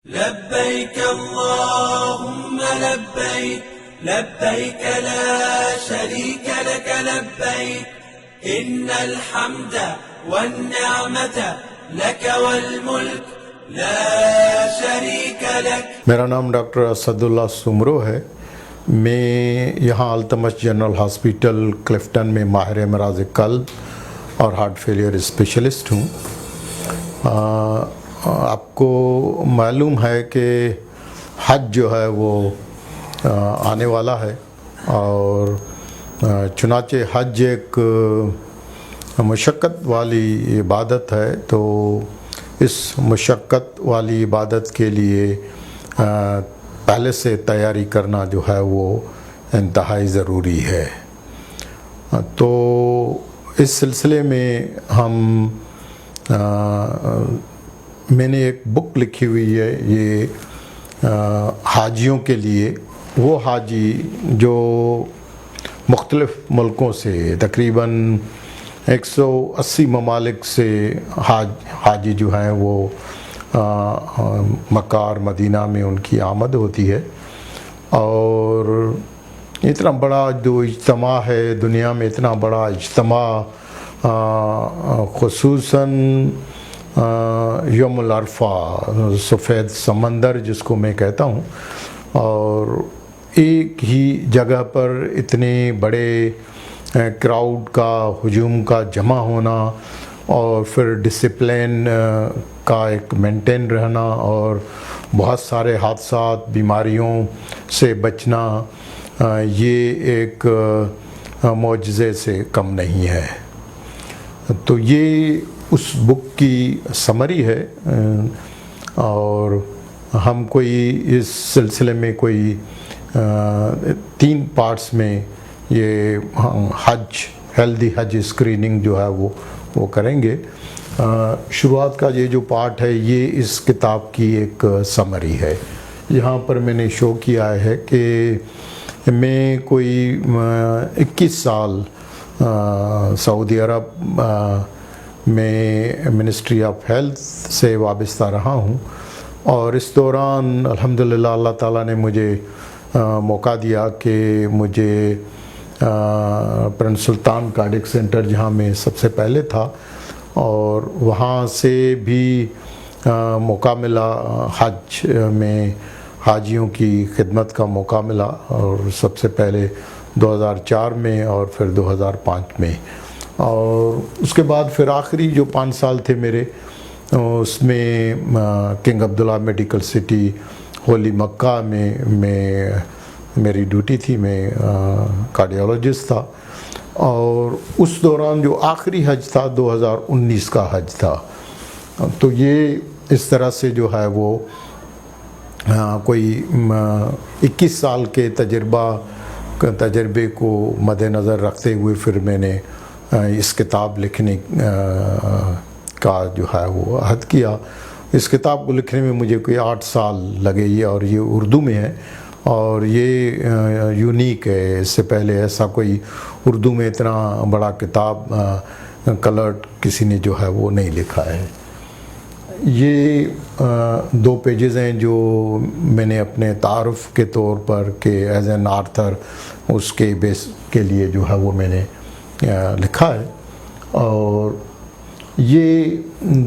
لبيك اللهم لبيك لبيك لا شريك لك لبيك إن الحمد والنعمة لك والملك لا شريك لك. میرا نام ڈاکٹر اسداللہ سمرو ہے. میں یہاں التمش جنرل ہاسپیٹل کلفٹن میں ماہر امراض قلب اور ہارٹ فیلئر اسپیشلسٹ ہوں. آپ کو معلوم ہے کہ حج جو ہے وہ آنے والا ہے اور چنانچہ حج ایک مشقت والی عبادت ہے، تو اس مشقت والی عبادت کے لیے پہلے سے تیاری کرنا جو ہے وہ انتہائی ضروری ہے. تو اس سلسلے میں میں نے ایک بک لکھی ہوئی ہے یہ حاجیوں کے لیے. وہ حاجی جو مختلف ملکوں سے تقریباً 180 ممالک سے حاجی جو ہیں وہ مکہ اور مدینہ میں ان کی آمد ہوتی ہے، اور اتنا بڑا جو اجتماع ہے دنیا میں، اتنا بڑا اجتماع خصوصاً یوم العرفہ، سفید سمندر جس کو میں کہتا ہوں، اور ایک ہی جگہ پر اتنے بڑے کراؤڈ کا ہجوم کا جمع ہونا، اور پھر ڈسپلین کا ایک مینٹین رہنا، اور بہت سارے حادثات بیماریوں سے بچنا، یہ ایک معجزے سے کم نہیں ہے. تو یہ اس بک کی سمری ہے، اور ہم کوئی اس سلسلے میں کوئی 3 پارٹس میں یہ حج ہیلدی حج اسکریننگ جو ہے وہ کریں گے. شروعات کا یہ جو پارٹ ہے یہ اس کتاب کی ایک سمری ہے. یہاں پر میں نے شو کیا ہے کہ میں کوئی 21 سال سعودی عرب میں منسٹری آف ہیلتھ سے وابستہ رہا ہوں، اور اس دوران الحمدللہ اللہ تعالیٰ نے مجھے موقع دیا کہ مجھے پرنس سلطان کارڈک سینٹر جہاں میں سب سے پہلے تھا، اور وہاں سے بھی موقع ملا حج میں حاجیوں کی خدمت کا موقع ملا، اور سب سے پہلے 2004 میں اور پھر 2005 میں، اور اس کے بعد پھر آخری جو 5 سال تھے میرے، اس میں کنگ عبداللہ میڈیکل سٹی ہولی مکہ میں میری ڈیوٹی تھی. میں کارڈیالوجسٹ تھا، اور اس دوران جو آخری حج تھا 2019 کا حج تھا. تو یہ اس طرح سے جو ہے وہ کوئی 21 سال کے تجربے کو مد نظر رکھتے ہوئے پھر میں نے اس کتاب لکھنے کا جو ہے وہ عہد کیا. اس کتاب کو لکھنے میں مجھے کوئی 8 سال لگے، اور یہ اردو میں ہے، اور یہ یونیک ہے. اس سے پہلے ایسا کوئی اردو میں اتنا بڑا کتاب کلرڈ کسی نے جو ہے وہ نہیں لکھا ہے. یہ 2 پیجز ہیں جو میں نے اپنے تعارف کے طور پر کہ ایز این آرتھر اس کے بیس کے لیے جو ہے وہ میں نے لکھا ہے. اور یہ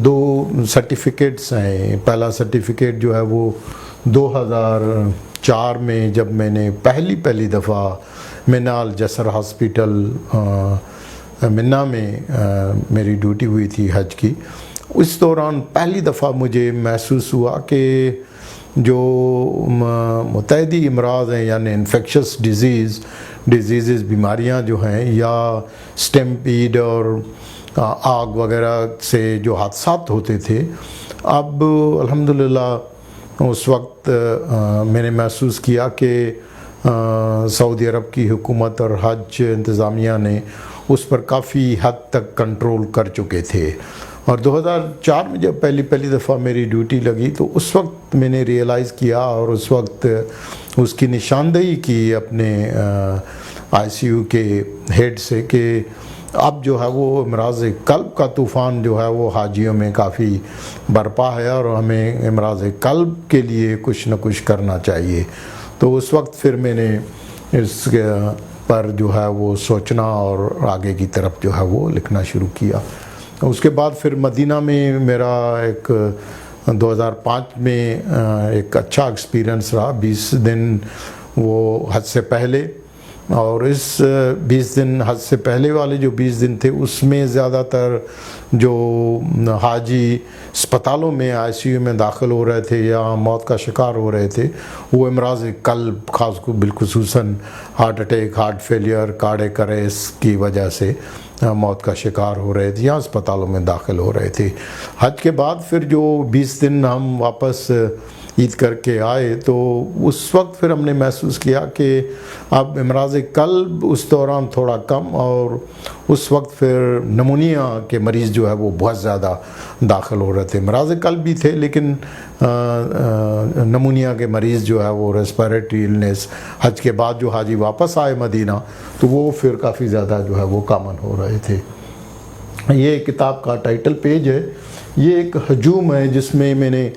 2 سرٹیفکیٹس ہیں. پہلا سرٹیفکیٹ جو ہے وہ 2004 میں جب میں نے پہلی دفعہ منا الجسر ہاسپیٹل منا میں میری ڈیوٹی ہوئی تھی حج کی. اس دوران پہلی دفعہ مجھے محسوس ہوا کہ جو متعدی امراض ہیں، یعنی انفیکشس ڈیزیزز بیماریاں جو ہیں، یا اسٹیمپیڈ اور آگ وغیرہ سے جو حادثات ہوتے تھے، اب الحمدللہ اس وقت میں نے محسوس کیا کہ سعودی عرب کی حکومت اور حج انتظامیہ نے اس پر کافی حد تک کنٹرول کر چکے تھے. اور 2004 میں جب پہلی دفعہ میری ڈیوٹی لگی تو اس وقت میں نے ریئلائز کیا، اور اس وقت اس کی نشاندہی کی اپنے آئی سی یو کے ہیڈ سے، کہ اب جو ہے وہ امراض قلب کا طوفان جو ہے وہ حاجیوں میں کافی برپا ہے اور ہمیں امراض قلب کے لیے کچھ نہ کچھ کرنا چاہیے. تو اس وقت پھر میں نے اس پر جو ہے وہ سوچنا اور آگے کی طرف جو ہے وہ لکھنا شروع کیا. اس کے بعد پھر مدینہ میں میرا ایک 2005 میں ایک اچھا ایکسپیرینس رہا. 20 دن وہ حج سے پہلے، اور اس 20 دن حج سے پہلے والے جو 20 دن تھے اس میں زیادہ تر جو حاجی اسپتالوں میں آئی سی یو میں داخل ہو رہے تھے یا موت کا شکار ہو رہے تھے وہ امراض قلب، خاص کو بالخصوصاً heart attack, heart failure, cardiac arrest کی وجہ سے موت کا شکار ہو رہے تھے یا اسپتالوں میں داخل ہو رہے تھے. حج کے بعد پھر جو 20 دن ہم واپس عید کر کے آئے تو اس وقت پھر ہم نے محسوس کیا کہ اب امراض قلب اس دوران تھوڑا کم، اور اس وقت پھر نمونیا کے مریض جو ہے وہ بہت زیادہ داخل ہو رہے تھے. امراض قلب بھی تھے لیکن نمونیا کے مریض جو ہے وہ ریسپیریٹری النیس حج کے بعد جو حاجی واپس آئے مدینہ تو وہ پھر کافی زیادہ جو ہے وہ کامن ہو رہے تھے. یہ کتاب کا ٹائٹل پیج ہے. یہ ایک ہجوم ہے جس میں میں نے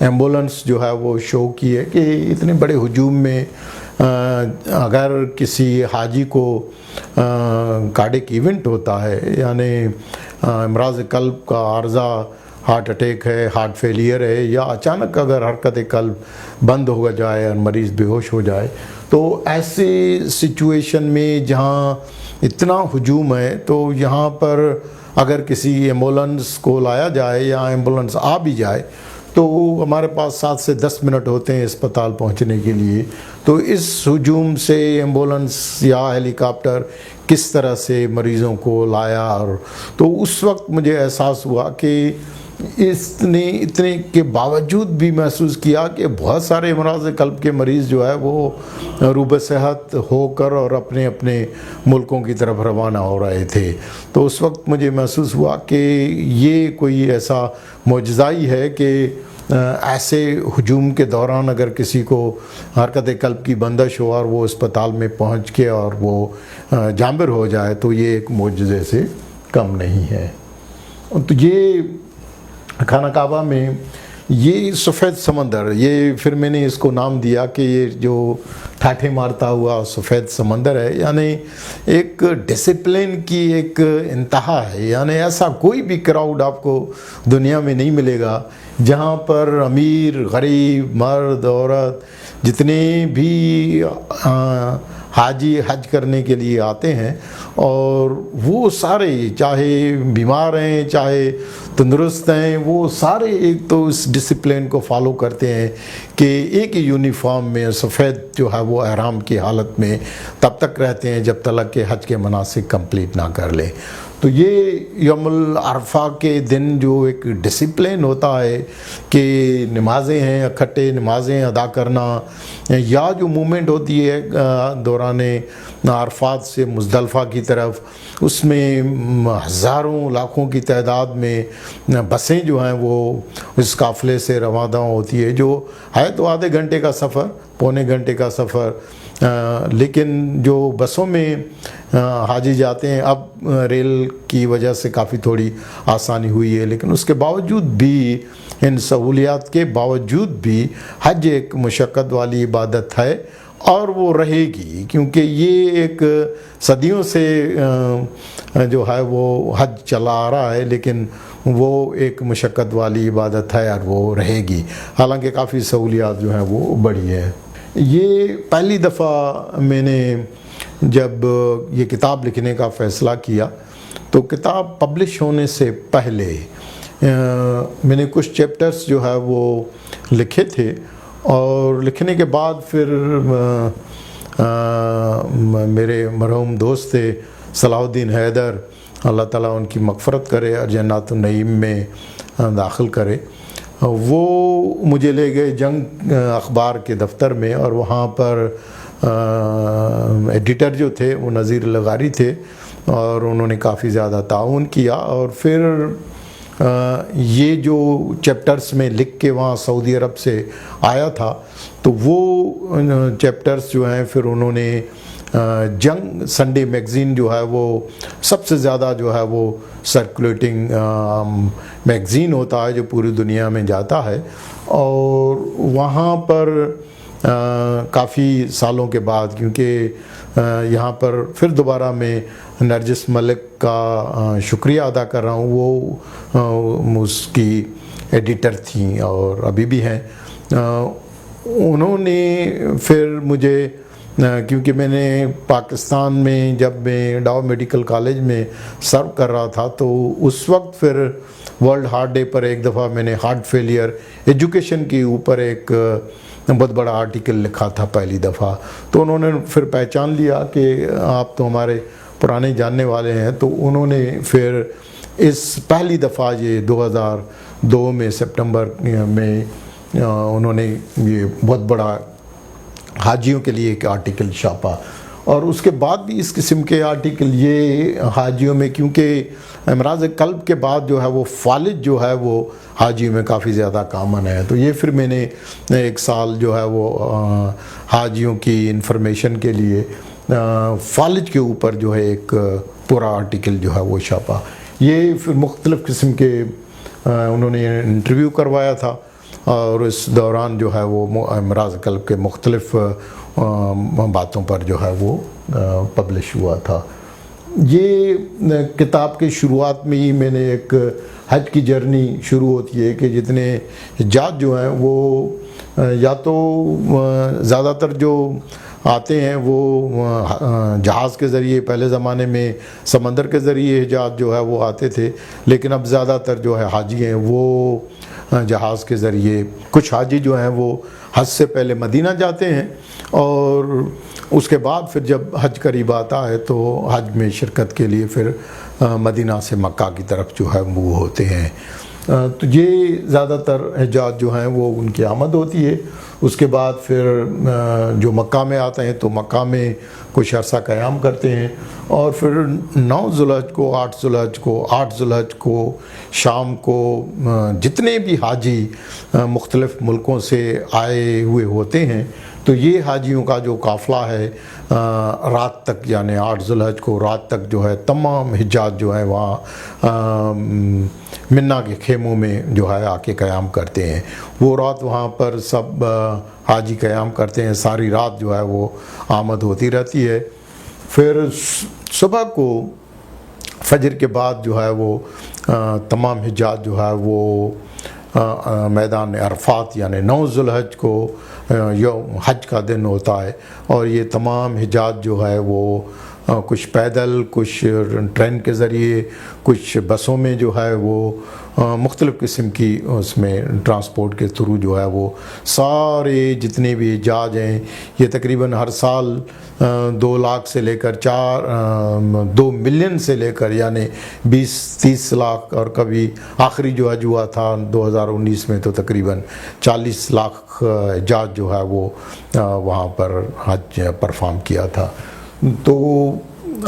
ایمبولنس جو ہے وہ شو کی ہے کہ اتنے بڑے ہجوم میں اگر کسی حاجی کو کارڈیک ایونٹ ہوتا ہے، یعنی امراض قلب کا عارضہ، ہارٹ اٹیک ہے، ہارٹ فیلئر ہے، یا اچانک اگر حرکت قلب بند ہو جائے اور مریض بے ہوش ہو جائے، تو ایسی سچویشن میں جہاں اتنا ہجوم ہے تو یہاں پر اگر کسی ایمبولنس کو لایا جائے یا ایمبولنس آ بھی جائے تو ہمارے پاس 7 سے 10 منٹ ہوتے ہیں اسپتال پہنچنے کے لیے. تو اس ہجوم سے ایمبولنس یا ہیلی کاپٹر کس طرح سے مریضوں کو لایا، اور تو اس وقت مجھے احساس ہوا کہ اتنے کے باوجود بھی محسوس کیا کہ بہت سارے امراض قلب کے مریض جو ہے وہ روبہ صحت ہو کر اور اپنے اپنے ملکوں کی طرف روانہ ہو رہے تھے. تو اس وقت مجھے محسوس ہوا کہ یہ کوئی ایسا معجزہ ہی ہے کہ ایسے ہجوم کے دوران اگر کسی کو حرکت قلب کی بندش ہو اور وہ اسپتال میں پہنچ کے اور وہ جانبر ہو جائے تو یہ ایک معجزے سے کم نہیں ہے. تو یہ خانہ کعبہ میں یہ سفید سمندر، یہ پھر میں نے اس کو نام دیا کہ یہ جو ٹھاٹھے مارتا ہوا سفید سمندر ہے، یعنی ایک ڈسپلن کی ایک انتہا ہے. یعنی ایسا کوئی بھی کراؤڈ آپ کو دنیا میں نہیں ملے گا جہاں پر امیر، غریب، مرد، عورت، جتنے بھی حاجی حج کرنے کے لیے آتے ہیں، اور وہ سارے چاہے بیمار ہیں چاہے تندرست ہیں، وہ سارے ایک تو اس ڈسپلن کو فالو کرتے ہیں کہ ایک ہی یونیفارم میں سفید جو ہے وہ احرام کی حالت میں تب تک رہتے ہیں جب تک کہ حج کے مناسک کمپلیٹ نہ کر لیں. تو یہ یوم العرفہ کے دن جو ایک ڈسپلن ہوتا ہے کہ نمازیں ہیں، اکٹھے نمازیں ادا کرنا، یا جو مومنٹ ہوتی ہے دوران عرفات سے مزدلفہ کی طرف، اس میں ہزاروں لاکھوں کی تعداد میں بسیں جو ہیں وہ اس قافلے سے روانہ ہوتی ہے، جو ہے تو آدھے گھنٹے کا سفر، پونے گھنٹے کا سفر، لیکن جو بسوں میں حاجی جاتے ہیں، اب ریل کی وجہ سے کافی تھوڑی آسانی ہوئی ہے، لیکن اس کے باوجود بھی، ان سہولیات کے باوجود بھی حج ایک مشقت والی عبادت ہے اور وہ رہے گی، کیونکہ یہ ایک صدیوں سے جو ہے وہ حج چلا آ رہا ہے، لیکن وہ ایک مشقت والی عبادت ہے اور وہ رہے گی، حالانکہ کافی سہولیات جو ہیں وہ بڑھی ہے. یہ پہلی دفعہ میں نے جب یہ کتاب لکھنے کا فیصلہ کیا تو کتاب پبلش ہونے سے پہلے میں نے کچھ چیپٹرز جو ہے وہ لکھے تھے، اور لکھنے کے بعد پھر میرے مرحوم دوست تھے صلاح الدین حیدر، اللہ تعالیٰ ان کی مغفرت کرے اور جنات النعیم میں داخل کرے، وہ مجھے لے گئے جنگ اخبار کے دفتر میں، اور وہاں پر ایڈیٹر جو تھے وہ نذیر لغاری تھے، اور انہوں نے کافی زیادہ تعاون کیا. اور پھر یہ جو چیپٹرز میں لکھ کے وہاں سعودی عرب سے آیا تھا تو وہ چیپٹرز جو ہیں پھر انہوں نے جنگ سنڈے میگزین جو ہے وہ سب سے زیادہ جو ہے وہ سرکولیٹنگ میگزین ہوتا ہے جو پوری دنیا میں جاتا ہے، اور وہاں پر کافی سالوں کے بعد، کیونکہ یہاں پر پھر دوبارہ میں نرجس ملک کا شکریہ ادا کر رہا ہوں، وہ اس کی ایڈیٹر تھیں اور ابھی بھی ہیں. انہوں نے پھر مجھے، کیونکہ میں نے پاکستان میں جب میں ڈاؤ میڈیکل کالج میں سرو کر رہا تھا تو اس وقت پھر ورلڈ ہارٹ ڈے پر ایک دفعہ میں نے ہارٹ فیلئر ایجوکیشن کے اوپر ایک بہت بڑا آرٹیکل لکھا تھا پہلی دفعہ. تو انہوں نے پھر پہچان لیا کہ آپ تو ہمارے پرانے جاننے والے ہیں، تو انہوں نے پھر اس پہلی دفعہ یہ 2002 میں سپٹمبر میں انہوں نے یہ بہت بڑا حاجیوں کے لیے ایک آرٹیکل چھاپا. اور اس کے بعد بھی اس قسم کے آرٹیکل یہ حاجیوں میں، کیونکہ امراض قلب کے بعد جو ہے وہ فالج جو ہے وہ حاجیوں میں کافی زیادہ کامن ہے. تو یہ پھر میں نے ایک سال جو ہے وہ حاجیوں کی انفارمیشن کے لیے فالج کے اوپر جو ہے ایک پورا آرٹیکل جو ہے وہ چھاپا. یہ پھر مختلف قسم کے انہوں نے انٹرویو کروایا تھا، اور اس دوران جو ہے وہ امراض قلب کے مختلف باتوں پر جو ہے وہ پبلش ہوا تھا. یہ کتاب کے شروعات میں ہی میں نے ایک حج کی جرنی شروع ہوتی ہے کہ جتنے حجاج جو ہیں وہ یا تو زیادہ تر جو آتے ہیں وہ جہاز کے ذریعے، پہلے زمانے میں سمندر کے ذریعے حجاج جو ہے وہ آتے تھے، لیکن اب زیادہ تر جو ہے حاجی ہیں وہ جہاز کے ذریعے. کچھ حاجی جو ہیں وہ حج سے پہلے مدینہ جاتے ہیں، اور اس کے بعد پھر جب حج قریب آتا ہے تو حج میں شرکت کے لیے پھر مدینہ سے مکہ کی طرف جو ہے وہ ہوتے ہیں. تو یہ زیادہ تر حجاج جو ہیں وہ ان کی آمد ہوتی ہے. اس کے بعد پھر جو مکہ میں آتے ہیں تو مکہ میں کچھ عرصہ قیام کرتے ہیں، اور پھر 9 ذوالحج کو، 8 ذوالحج کو، 8 ذوالحج کو شام کو جتنے بھی حاجی مختلف ملکوں سے آئے ہوئے ہوتے ہیں، تو یہ حاجیوں کا جو قافلہ ہے رات تک، یعنی 8 ذوالحج کو رات تک جو ہے تمام حجاج جو ہے وہاں منا کے خیموں میں جو ہے آ کے قیام کرتے ہیں. وہ رات وہاں پر سب حاجی قیام کرتے ہیں، ساری رات جو ہے وہ آمد ہوتی رہتی ہے. پھر صبح کو فجر کے بعد جو ہے وہ تمام حجاج جو ہے وہ میدان عرفات، یعنی 9 ذوالحج کو یوم حج کا دن ہوتا ہے، اور یہ تمام حجاج جو ہے وہ کچھ پیدل، کچھ ٹرین کے ذریعے، کچھ بسوں میں جو ہے وہ مختلف قسم کی اس میں ٹرانسپورٹ کے تھرو جو ہے وہ سارے جتنے بھی حجاج ہیں، یہ تقریباً ہر سال 2 لاکھ سے لے کر 2 ملین سے لے کر یعنی 20-30 لاکھ، اور کبھی آخری جو حج ہوا تھا 2019 میں تو تقریباً 40 لاکھ حجاج جو ہے وہ وہاں پر حج پرفارم کیا تھا. تو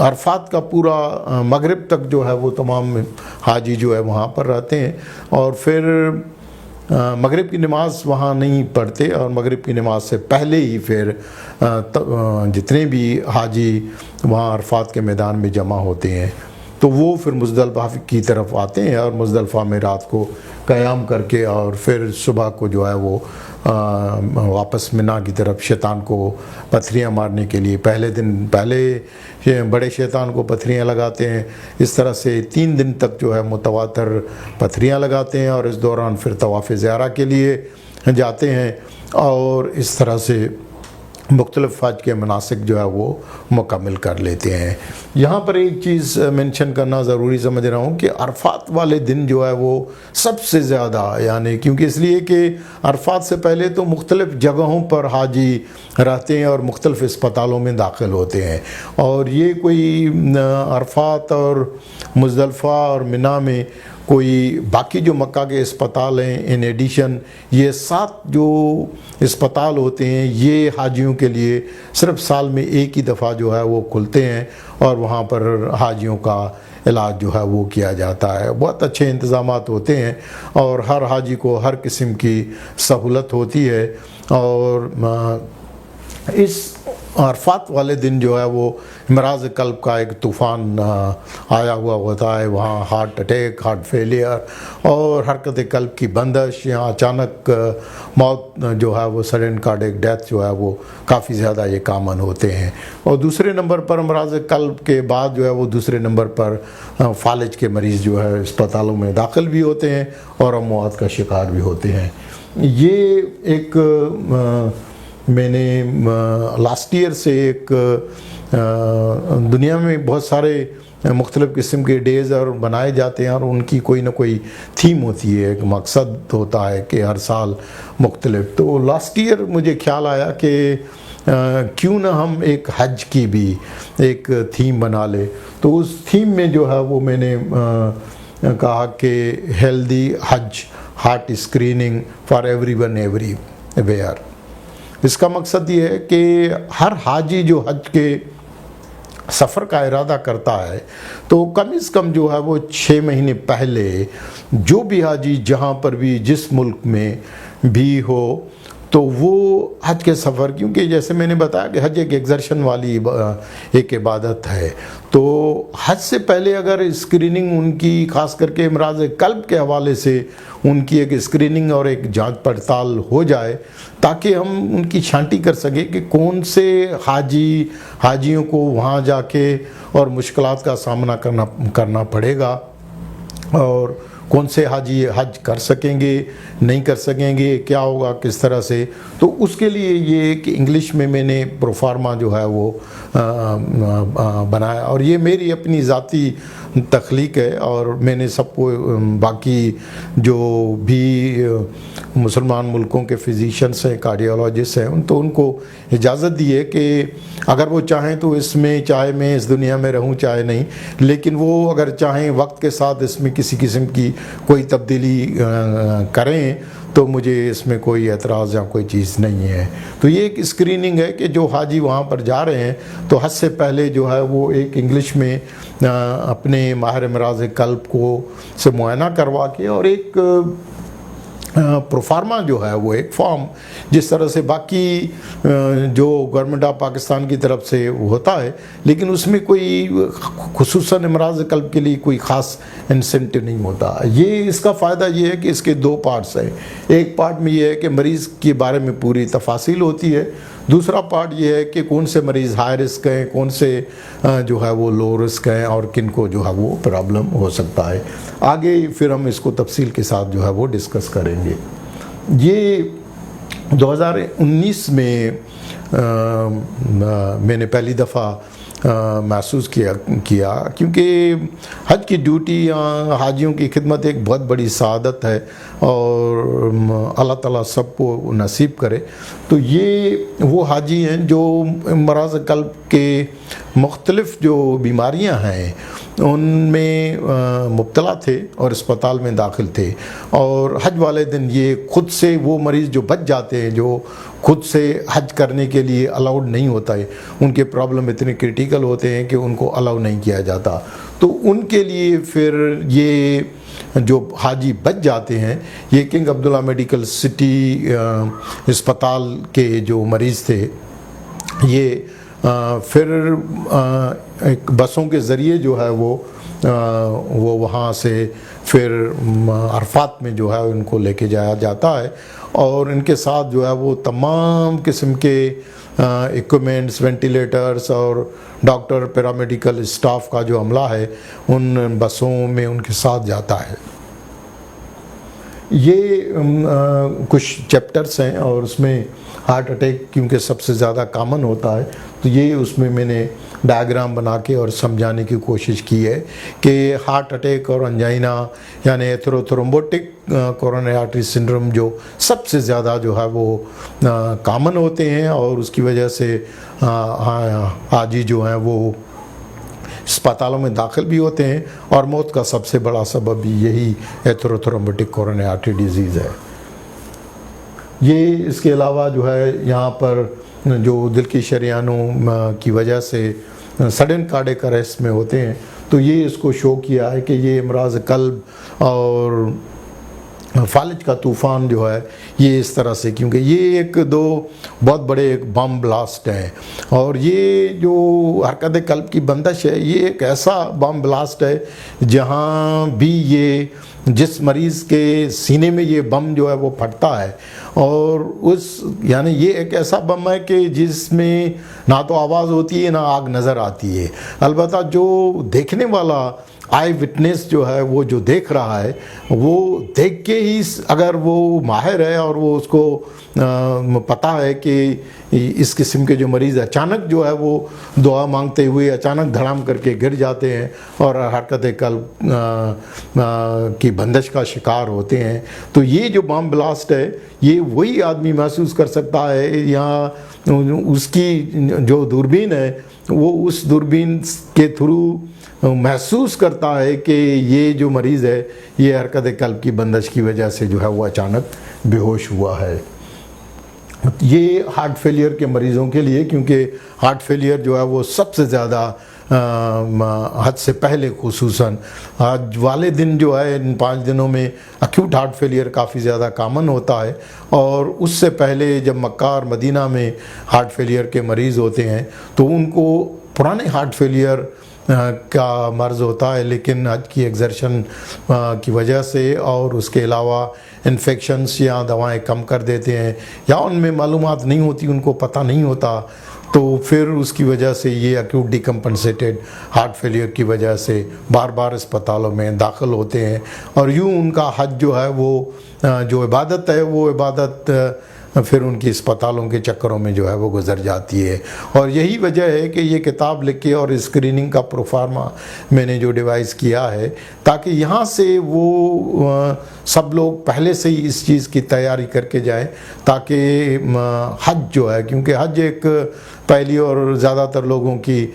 عرفات کا پورا مغرب تک جو ہے وہ تمام حاجی جو ہے وہاں پر رہتے ہیں، اور پھر مغرب کی نماز وہاں نہیں پڑھتے، اور مغرب کی نماز سے پہلے ہی پھر جتنے بھی حاجی وہاں عرفات کے میدان میں جمع ہوتے ہیں تو وہ پھر مزدلفہ کی طرف آتے ہیں، اور مزدلفہ میں رات کو قیام کر کے اور پھر صبح کو جو ہے وہ واپس منا کی طرف شیطان کو پتھریاں مارنے کے لیے پہلے بڑے شیطان کو پتھریاں لگاتے ہیں. اس طرح سے 3 دن تک جو ہے متواتر پتھریاں لگاتے ہیں، اور اس دوران پھر طواف زیارہ کے لیے جاتے ہیں، اور اس طرح سے مختلف حج کے مناسک جو ہے وہ مکمل کر لیتے ہیں. یہاں پر ایک چیز منشن کرنا ضروری سمجھ رہا ہوں کہ عرفات والے دن جو ہے وہ سب سے زیادہ، یعنی کیونکہ اس لیے کہ عرفات سے پہلے تو مختلف جگہوں پر حاجی رہتے ہیں اور مختلف اسپتالوں میں داخل ہوتے ہیں، اور یہ کوئی عرفات اور مزدلفہ اور منا میں کوئی باقی جو مکہ کے اسپتال ہیں ان ایڈیشن یہ 7 جو اسپتال ہوتے ہیں یہ حاجیوں کے لیے صرف سال میں ایک ہی دفعہ جو ہے وہ کھلتے ہیں، اور وہاں پر حاجیوں کا علاج جو ہے وہ کیا جاتا ہے. بہت اچھے انتظامات ہوتے ہیں، اور ہر حاجی کو ہر قسم کی سہولت ہوتی ہے، اور اس عرفات والے دن جو ہے وہ امراض قلب کا ایک طوفان آیا ہوا ہوتا ہے. وہاں ہارٹ اٹیک، ہارٹ فیلئر اور حرکت قلب کی بندش یا اچانک موت جو ہے وہ سڈن کارڈیک ڈیتھ جو ہے وہ کافی زیادہ یہ کامن ہوتے ہیں. اور دوسرے نمبر پر امراض قلب کے بعد جو ہے وہ دوسرے نمبر پر فالج کے مریض جو ہے اسپتالوں میں داخل بھی ہوتے ہیں اور اموات کا شکار بھی ہوتے ہیں. یہ ایک میں نے لاسٹ ایئر سے ایک دنیا میں بہت سارے مختلف قسم کے ڈیز اور بنائے جاتے ہیں اور ان کی کوئی نہ کوئی تھیم ہوتی ہے، ایک مقصد ہوتا ہے کہ ہر سال مختلف. تو لاسٹ ایئر مجھے خیال آیا کہ کیوں نہ ہم ایک حج کی بھی ایک تھیم بنا لیں. تو اس تھیم میں جو ہے وہ میں نے کہا کہ ہیلدی حج heart screening for everyone everywhere. اس کا مقصد یہ ہے کہ ہر حاجی جو حج کے سفر کا ارادہ کرتا ہے تو کم از کم جو ہے وہ 6 مہینے پہلے جو بھی حاجی جہاں پر بھی جس ملک میں بھی ہو تو وہ حج کے سفر، کیونکہ جیسے میں نے بتایا کہ حج ایک ایگزرشن والی ایک عبادت ہے، تو حج سے پہلے اگر اسکریننگ ان کی خاص کر کے امراض قلب کے حوالے سے ان کی ایک اسکریننگ اور ایک جانچ پڑتال ہو جائے تاکہ ہم ان کی چھانٹی کر سکیں کہ کون سے حاجیوں کو وہاں جا کے اور مشکلات کا سامنا کرنا پڑے گا اور کون سے حاجی حج کر سکیں گے، نہیں کر سکیں گے، کیا ہوگا، کس طرح سے. تو اس کے لیے یہ ایک انگلش میں نے پروفارما جو ہے وہ بنایا اور یہ میری اپنی ذاتی تخلیق ہے. اور میں نے سب کو باقی جو بھی مسلمان ملکوں کے فزیشینس ہیں، کارڈیولوجسٹ ہیں، تو ان کو اجازت دی ہے کہ اگر وہ چاہیں تو اس میں، چاہے میں اس دنیا میں رہوں چاہے نہیں، لیکن وہ اگر چاہیں وقت کے ساتھ اس میں کسی قسم کی کوئی تبدیلی کریں تو مجھے اس میں کوئی اعتراض یا کوئی چیز نہیں ہے. تو یہ ایک اسکریننگ ہے کہ جو حاجی وہاں پر جا رہے ہیں تو حج سے پہلے جو ہے وہ ایک انگلش میں اپنے ماہر امراض قلب کو سے معائنہ کروا کے اور ایک پروفارما جو ہے وہ ایک فارم جس طرح سے باقی جو گورنمنٹ آف پاکستان کی طرف سے ہوتا ہے، لیکن اس میں کوئی خصوصاً امراض قلب کے لیے کوئی خاص انسینٹو نہیں ہوتا. یہ اس کا فائدہ یہ ہے کہ اس کے 2 پارٹس ہیں. ایک پارٹ میں یہ ہے کہ مریض کے بارے میں پوری تفاصیل ہوتی ہے، دوسرا پارٹ یہ ہے کہ کون سے مریض ہائی رسک ہیں، کون سے جو ہے وہ لو رسک ہیں اور کن کو جو ہے وہ پرابلم ہو سکتا ہے. آگے پھر ہم اس کو تفصیل کے ساتھ جو ہے وہ ڈسکس کریں گے. یہ 2019 میں میں نے پہلی دفعہ محسوس کیا کیونکہ حج کی ڈیوٹی حاجیوں کی خدمت ایک بہت بڑی سعادت ہے اور اللہ تعالیٰ سب کو نصیب کرے. تو یہ وہ حاجی ہیں جو امراض قلب کے مختلف جو بیماریاں ہیں ان میں مبتلا تھے اور اسپتال میں داخل تھے، اور حج والے دن یہ خود سے وہ مریض جو بچ جاتے ہیں، جو خود سے حج کرنے کے لیے الاؤڈ نہیں ہوتا ہے، ان کے پرابلم اتنے کرٹیکل ہوتے ہیں کہ ان کو الاؤ نہیں کیا جاتا، تو ان کے لیے پھر یہ جو حاجی بچ جاتے ہیں، یہ کنگ عبداللہ میڈیکل سٹی اسپتال کے جو مریض تھے، یہ پھر ایک بسوں کے ذریعے جو ہے وہ وہاں سے پھر عرفات میں جو ہے ان کو لے کے جایا جاتا ہے، اور ان کے ساتھ جو ہے وہ تمام قسم کے ایکوپمنٹس، وینٹیلیٹرز اور ڈاکٹر، پیرامیڈیکل اسٹاف کا جو عملہ ہے ان بسوں میں ان کے ساتھ جاتا ہے. یہ کچھ چیپٹرز ہیں اور اس میں ہارٹ اٹیک کیونکہ سب سے زیادہ کامن ہوتا ہے، تو یہ اس میں میں نے ڈائیگرام بنا کے اور سمجھانے کی کوشش کی ہے کہ ہارٹ اٹیک اور انجائنا یعنی ایتھروتھرومبوٹک کورونری آرٹری سنڈروم جو سب سے زیادہ جو ہے وہ کامن ہوتے ہیں، اور اس کی وجہ سے حاجی جو ہیں وہ اسپتالوں میں داخل بھی ہوتے ہیں، اور موت کا سب سے بڑا سبب بھی یہی ایتھروتھرومبوٹک کورونری آرٹری ڈیزیز ہے. یہ اس کے علاوہ جو ہے یہاں پر جو دل کی شریانوں کی وجہ سے سڈن کارڈیک اریسٹ میں ہوتے ہیں، تو یہ اس کو شو کیا ہے کہ یہ امراض قلب اور فالج کا طوفان جو ہے یہ اس طرح سے، کیونکہ یہ ایک دو بہت بڑے ایک بم بلاسٹ ہیں، اور یہ جو حرکت قلب کی بندش ہے یہ ایک ایسا بم بلاسٹ ہے جہاں بھی یہ جس مریض کے سینے میں یہ بم جو ہے وہ پھٹتا ہے، اور یعنی یہ ایک ایسا بم ہے کہ جس میں نہ تو آواز ہوتی ہے نہ آگ نظر آتی ہے، البتہ جو دیکھنے والا آئی وٹنس جو ہے وہ جو دیکھ رہا ہے وہ دیکھ کے ہی اگر وہ ماہر ہے اور وہ اس کو پتہ ہے کہ اس قسم کے جو مریض اچانک جو ہے وہ دعا مانگتے ہوئے اچانک دھڑام کر کے گر جاتے ہیں اور حرکت قلب کی بندش کا شکار ہوتے ہیں، تو یہ جو بم بلاسٹ ہے یہ وہی آدمی محسوس کر سکتا ہے، یا اس کی جو دوربین ہے وہ اس دوربین کے تھرو محسوس کرتا ہے کہ یہ جو مریض ہے یہ حرکت قلب کی بندش کی وجہ سے جو ہے وہ اچانک بے ہوش ہوا ہے۔ یہ ہارٹ فیلئر کے مریضوں کے لیے، کیونکہ ہارٹ فیلئر جو ہے وہ سب سے زیادہ حج سے پہلے خصوصاً حج والے دن جو ہے ان 5 دنوں میں ایکیوٹ ہارٹ فیلئر کافی زیادہ کامن ہوتا ہے، اور اس سے پہلے جب مکہ اور مدینہ میں ہارٹ فیلئر کے مریض ہوتے ہیں تو ان کو پرانے ہارٹ فیلئر کا مرض ہوتا ہے، لیکن حج کی ایگزرشن کی وجہ سے اور اس کے علاوہ انفیکشنز یا دوائیں کم کر دیتے ہیں، یا ان میں معلومات نہیں ہوتی، ان کو پتہ نہیں ہوتا، تو پھر اس کی وجہ سے یہ ایکیوٹ ڈیکمپنسیٹڈ ہارٹ فیلئر کی وجہ سے بار بار اسپتالوں میں داخل ہوتے ہیں، اور یوں ان کا حج جو ہے وہ جو عبادت ہے وہ عبادت پھر ان کی اسپتالوں کے چکروں میں جو ہے وہ گزر جاتی ہے۔ اور یہی وجہ ہے کہ یہ کتاب لکھ کے اور اسکریننگ کا پروفارما میں نے جو ڈیوائز کیا ہے تاکہ یہاں سے وہ سب لوگ پہلے سے ہی اس چیز کی تیاری کر کے جائیں، تاکہ حج جو ہے، کیونکہ حج ایک پہلی اور زیادہ تر لوگوں کی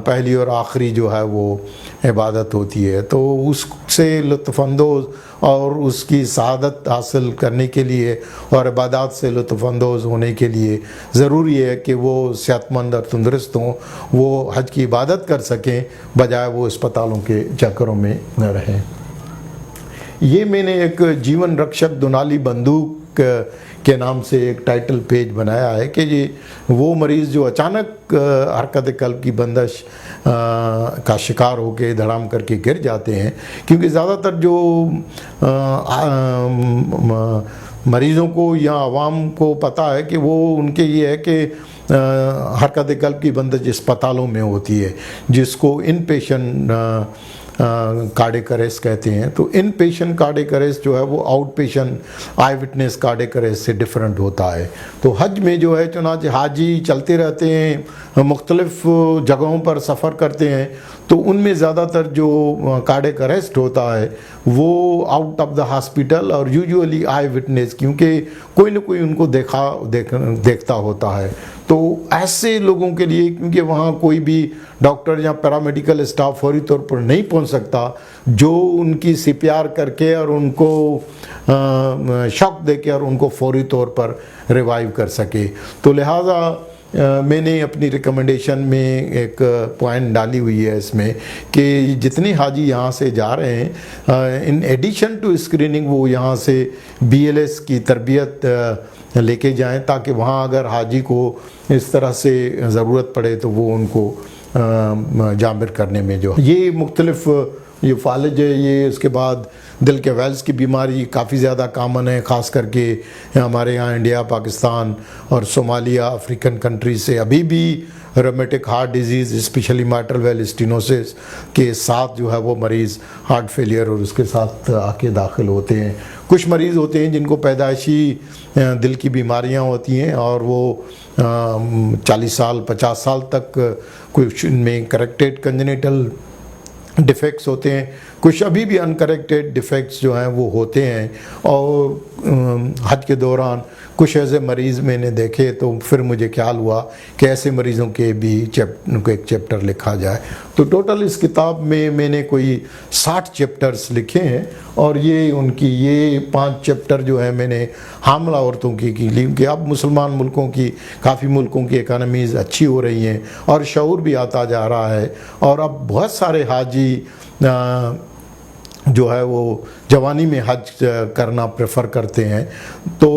پہلی اور آخری جو ہے وہ عبادت ہوتی ہے، تو اس سے لطف اندوز اور اس کی سعادت حاصل کرنے کے لیے اور عبادات سے لطف اندوز ہونے کے لیے ضروری ہے کہ وہ صحت مند اور تندرست ہوں، وہ حج کی عبادت کر سکیں بجائے وہ اسپتالوں کے چکروں میں نہ رہیں۔ یہ میں نے ایک جیون رکشک دونالی بندوق کے نام سے ایک ٹائٹل پیج بنایا ہے کہ یہ وہ مریض جو اچانک حرکت قلب کی بندش کا شکار ہو کے دھڑام کر کے گر جاتے ہیں، کیونکہ زیادہ تر جو مریضوں کو یا عوام کو پتہ ہے کہ وہ ان کے یہ ہے کہ حرکت قلب کی بندش اسپتالوں میں ہوتی ہے، جس کو ان پیشنٹ کارڈیک اریسٹ کہتے ہیں، تو ان پیشنٹ کارڈیک اریسٹ جو ہے وہ آؤٹ پیشنٹ آئی وٹنس کارڈیک اریسٹ سے ڈیفرنٹ ہوتا ہے۔ تو حج میں جو ہے چنانچہ حاجی چلتے رہتے ہیں، مختلف جگہوں پر سفر کرتے ہیں، تو ان میں زیادہ تر جو کارڈیک اریسٹ ہوتا ہے وہ آؤٹ آف دا ہاسپٹل اور یوزولی آئی وٹنس، کیونکہ کوئی نہ کوئی ان کو دیکھتا ہوتا ہے، تو ایسے لوگوں کے لیے کیونکہ وہاں کوئی بھی ڈاکٹر یا پیرامیڈیکل اسٹاف فوری طور پر نہیں پہنچ سکتا جو ان کی سی پی آر کر کے اور ان کو شاک دے کے اور ان کو فوری طور پر ریوائیو کر سکے، تو لہٰذا میں نے اپنی ریکمنڈیشن میں ایک پوائنٹ ڈالی ہوئی ہے اس میں کہ جتنے حاجی یہاں سے جا رہے ہیں ان ایڈیشن ٹو اسکریننگ وہ یہاں سے BLS کی تربیت لے کے جائیں، تاکہ وہاں اگر حاجی کو اس طرح سے ضرورت پڑے تو وہ ان کو جابر کرنے میں جو یہ مختلف یہ فالج ہے، یہ اس کے بعد دل کے ویلز کی بیماری کافی زیادہ کامن ہے، خاص کر کے ہمارے یہاں انڈیا، پاکستان اور صومالیہ افریقن کنٹریز سے ابھی بھی رومیٹک ہارٹ ڈیزیز اسپیشلی مائٹرل ویل اسٹینوسس کے ساتھ جو ہے وہ مریض ہارٹ فیلئر اور اس کے ساتھ آ کے داخل ہوتے ہیں۔ کچھ مریض ہوتے ہیں جن کو پیدائشی دل کی بیماریاں ہوتی ہیں اور وہ 40 سال 50 سال تک کچھ ان میں کریکٹڈ کنجنیٹل ڈیفیکٹس ہوتے ہیں، کچھ ابھی بھی انکریکٹڈ ڈیفیکٹس جو ہیں وہ ہوتے ہیں، اور حج کے دوران کچھ ایسے مریض میں نے دیکھے تو پھر مجھے خیال ہوا کہ ایسے مریضوں کے بھی ایک چیپٹر لکھا جائے، تو ٹوٹل اس کتاب میں نے کوئی 60 چیپٹرز لکھے ہیں، اور یہ ان کی یہ 5 چیپٹر جو ہیں میں نے حاملہ عورتوں کی لی، کہ اب مسلمان ملکوں کی کافی ملکوں کی اکانومیز اچھی ہو رہی ہیں اور شعور بھی آتا جا رہا ہے، اور اب بہت سارے حاجی جو ہے وہ جوانی میں حج کرنا پریفر کرتے ہیں، تو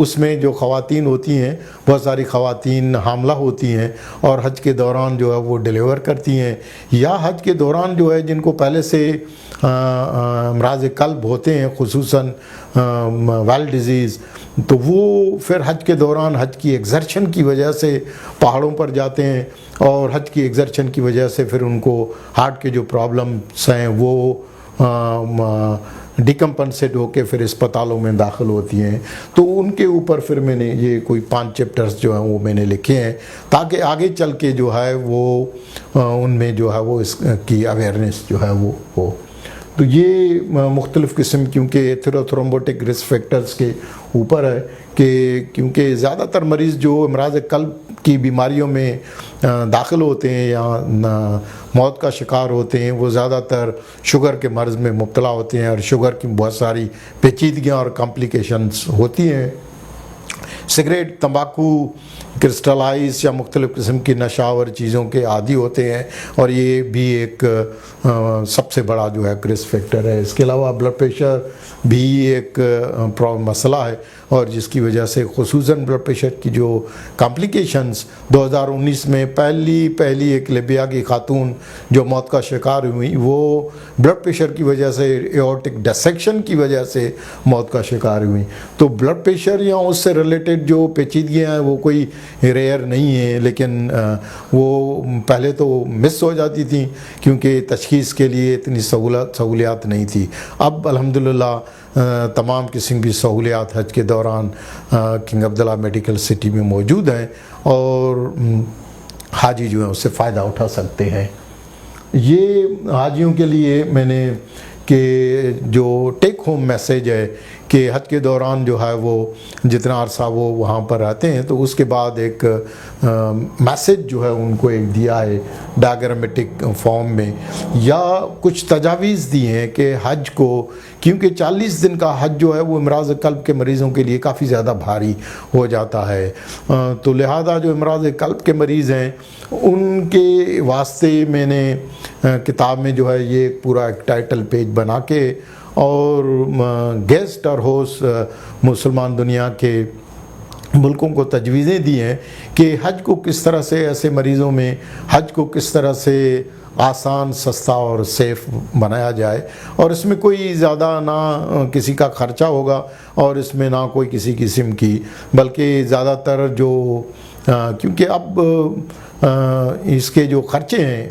اس میں جو خواتین ہوتی ہیں، بہت ساری خواتین حاملہ ہوتی ہیں اور حج کے دوران جو ہے وہ ڈیلیور کرتی ہیں، یا حج کے دوران جو ہے جن کو پہلے سے امراض قلب ہوتے ہیں، خصوصاً ویل ڈیزیز، تو وہ پھر حج کے دوران حج کی ایگزرشن کی وجہ سے پہاڑوں پر جاتے ہیں، اور حج کی ایگزرشن کی وجہ سے پھر ان کو ہارٹ کے جو پرابلمس ہیں وہ ڈیکمپنسیٹ ہو کے پھر اسپتالوں میں داخل ہوتی ہیں۔ تو ان کے اوپر پھر میں نے یہ کوئی 5 چیپٹرز جو ہیں وہ میں نے لکھے ہیں، تاکہ آگے چل کے جو ہے وہ ان میں جو ہے وہ اس کی اویئرنیس جو ہے وہ ہو۔ تو یہ مختلف قسم، کیونکہ ایتھروتھرومبوٹک رسک فیکٹرز کے اوپر ہے، کہ کیونکہ زیادہ تر مریض جو امراض قلب کی بیماریوں میں داخل ہوتے ہیں یا موت کا شکار ہوتے ہیں، وہ زیادہ تر شوگر کے مرض میں مبتلا ہوتے ہیں، اور شوگر کی بہت ساری پیچیدگیاں اور کمپلیکیشنز ہوتی ہیں۔ سگریٹ، تمباکو، کرسٹلائز یا مختلف قسم کی نشہ آور چیزوں کے عادی ہوتے ہیں، اور یہ بھی ایک سب سے بڑا جو ہے رسک فیکٹر ہے۔ اس کے علاوہ بلڈ پریشر بھی ایک مسئلہ ہے، اور جس کی وجہ سے خصوصاً بلڈ پریشر کی جو کمپلیکیشنز 2019 میں پہلی ایک لیبیا کی خاتون جو موت کا شکار ہوئی، وہ بلڈ پریشر کی وجہ سے، ایورٹک ڈسیکشن کی وجہ سے موت کا شکار ہوئی۔ تو بلڈ پریشر یا اس سے ریلیٹڈ جو پیچیدگیاں ہیں وہ کوئی ریئر نہیں ہیں، لیکن وہ پہلے تو مس ہو جاتی تھیں کیونکہ تشخیص کے لیے اتنی سہولیات نہیں تھی۔ اب الحمدللہ تمام قسم کی سہولیات حج کے دوران کنگ عبداللہ میڈیکل سٹی میں موجود ہیں، اور حاجی جو ہیں اس سے فائدہ اٹھا سکتے ہیں۔ یہ حاجیوں کے لیے میں نے کہ جو ٹیک ہوم میسیج ہے کہ حج کے دوران جو ہے وہ جتنا عرصہ وہ وہاں پر رہتے ہیں، تو اس کے بعد ایک میسیج جو ہے ان کو ایک دیا ہے ڈائیگرامیٹک فارم میں، یا کچھ تجاویز دی ہیں کہ حج کو، کیونکہ 40 دن کا حج جو ہے وہ امراض قلب کے مریضوں کے لیے کافی زیادہ بھاری ہو جاتا ہے، تو لہذا جو امراض قلب کے مریض ہیں ان کے واسطے میں نے کتاب میں جو ہے یہ پورا ایک ٹائٹل پیج بنا کے، اور گیسٹ اور ہوسٹ مسلمان دنیا کے ملکوں کو تجویزیں دی ہیں کہ حج کو کس طرح سے، ایسے مریضوں میں حج کو کس طرح سے آسان، سستا اور سیف بنایا جائے، اور اس میں کوئی زیادہ نہ کسی کا خرچہ ہوگا، اور اس میں نہ کوئی کسی قسم کی، بلکہ زیادہ تر جو کیونکہ اب اس کے جو خرچے ہیں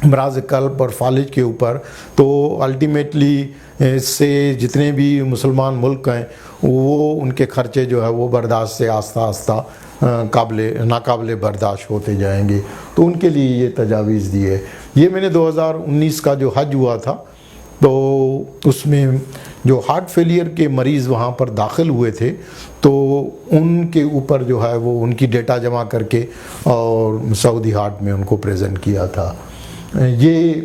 امراض قلب اور فالج کے اوپر، تو الٹیمیٹلی اس سے جتنے بھی مسلمان ملک ہیں وہ ان کے خرچے جو ہے وہ برداشت سے آہستہ آہستہ ناقابل برداشت ہوتے جائیں گے، تو ان کے لیے یہ تجاویز دی ہے۔ یہ میں نے 2019 کا جو حج ہوا تھا، تو اس میں جو ہارٹ فیلئر کے مریض وہاں پر داخل ہوئے تھے، تو ان کے اوپر جو ہے وہ ان کی ڈیٹا جمع کر کے اور سعودی ہارٹ میں ان کو پریزنٹ کیا تھا۔ یہ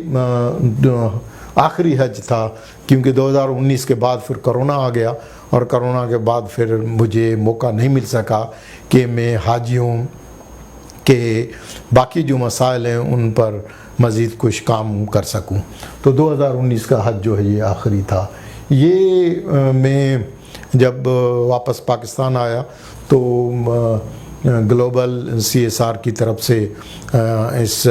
آخری حج تھا، کیونکہ 2019 کے بعد پھر کرونا آ گیا، اور کرونا کے بعد پھر مجھے موقع نہیں مل سکا کہ میں حاجیوں کے باقی جو مسائل ہیں ان پر مزید کچھ کام کر سکوں، تو 2019 کا حج جو ہے یہ آخری تھا۔ یہ میں جب واپس پاکستان آیا تو گلوبل CSR کی طرف سے اس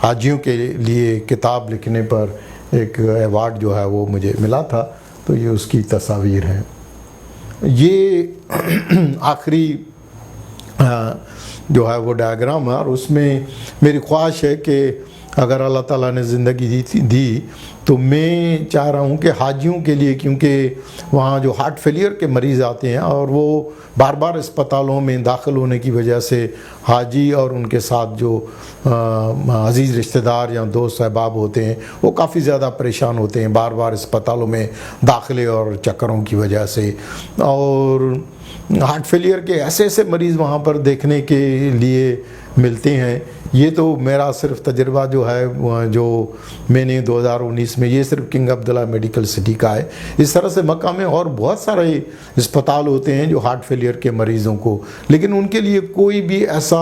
حاجیوں کے لیے کتاب لکھنے پر ایک ایوارڈ جو ہے وہ مجھے ملا تھا، تو یہ اس کی تصاویر ہیں۔ یہ آخری جو ہے وہ ڈائیگرام ہے، اور اس میں میری خواہش ہے کہ اگر اللہ تعالیٰ نے زندگی دی تو میں چاہ رہا ہوں کہ حاجیوں کے لیے، کیونکہ وہاں جو ہارٹ فیلئر کے مریض آتے ہیں اور وہ بار بار اسپتالوں میں داخل ہونے کی وجہ سے حاجی اور ان کے ساتھ جو عزیز رشتہ دار یا دوست احباب ہوتے ہیں وہ کافی زیادہ پریشان ہوتے ہیں بار بار اسپتالوں میں داخلے اور چکروں کی وجہ سے، اور ہارٹ فیلئر کے ایسے مریض وہاں پر دیکھنے کے لیے ملتے ہیں۔ یہ تو میرا صرف تجربہ جو ہے جو میں نے 2019 میں، یہ صرف کنگ عبداللہ میڈیکل سٹی کا ہے، اس طرح سے مکہ میں اور بہت سارے اسپتال ہوتے ہیں جو ہارٹ فیلئر کے مریضوں کو، لیکن ان کے لیے کوئی بھی ایسا